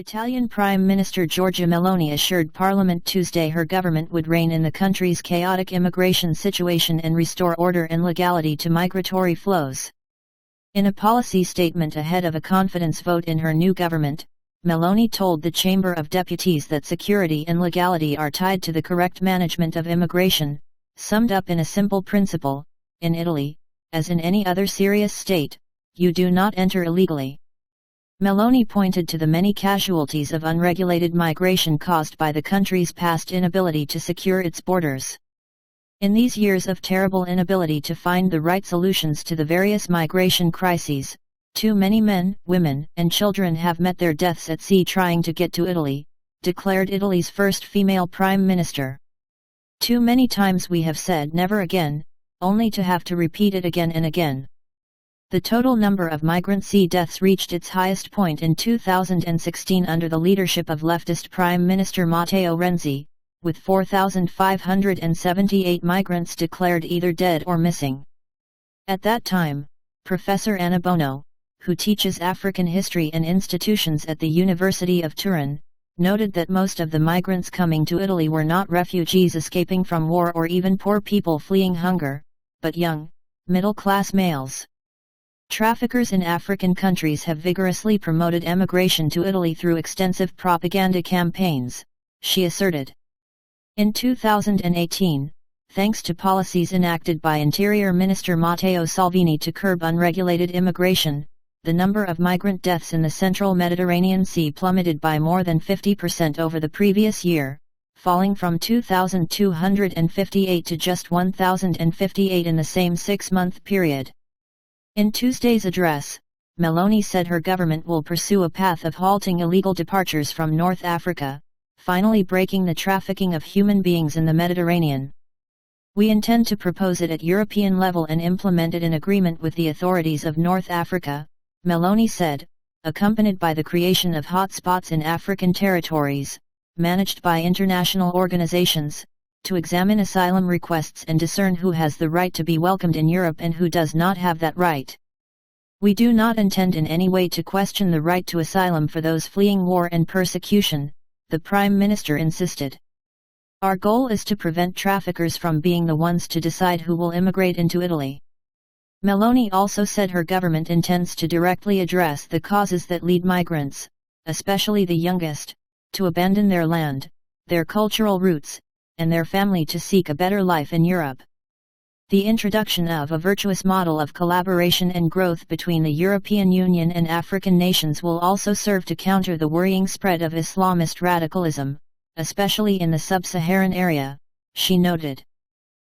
Italian Prime Minister Giorgia Meloni assured Parliament Tuesday her government would rein in the country's chaotic immigration situation and restore order and legality to migratory flows. In a policy statement ahead of a confidence vote in her new government, Meloni told the Chamber of Deputies that security and legality are tied to the correct management of immigration, summed up in a simple principle: in Italy, as in any other serious state, you do not enter illegally. Meloni pointed to the many casualties of unregulated migration caused by the country's past inability to secure its borders. In these years of terrible inability to find the right solutions to the various migration crises, too many men, women, and children have met their deaths at sea trying to get to Italy, declared Italy's first female prime minister. Too many times we have said never again, only to have to repeat it again and again. The total number of migrant sea deaths reached its highest point in 2016 under the leadership of leftist Prime Minister Matteo Renzi, with 4,578 migrants declared either dead or missing. At that time, Professor Anna Bono, who teaches African history and institutions at the University of Turin, noted that most of the migrants coming to Italy were not refugees escaping from war or even poor people fleeing hunger, but young, middle-class males. Traffickers in African countries have vigorously promoted emigration to Italy through extensive propaganda campaigns, she asserted. In 2018, thanks to policies enacted by Interior Minister Matteo Salvini to curb unregulated immigration, the number of migrant deaths in the central Mediterranean Sea plummeted by more than 50% over the previous year, falling from 2,258 to just 1,058 in the same six-month period. In Tuesday's address, Meloni said her government will pursue a path of halting illegal departures from North Africa, finally breaking the trafficking of human beings in the Mediterranean. We intend to propose it at European level and implement it in agreement with the authorities of North Africa, Meloni said, accompanied by the creation of hotspots in African territories, managed by international organizations, to examine asylum requests and discern who has the right to be welcomed in Europe and who does not have that right. We do not intend in any way to question the right to asylum for those fleeing war and persecution, the Prime Minister insisted. Our goal is to prevent traffickers from being the ones to decide who will immigrate into Italy. Meloni also said her government intends to directly address the causes that lead migrants, especially the youngest, to abandon their land, their cultural roots, and their family to seek a better life in Europe. The introduction of a virtuous model of collaboration and growth between the European Union and African nations will also serve to counter the worrying spread of Islamist radicalism, especially in the sub-Saharan area, she noted.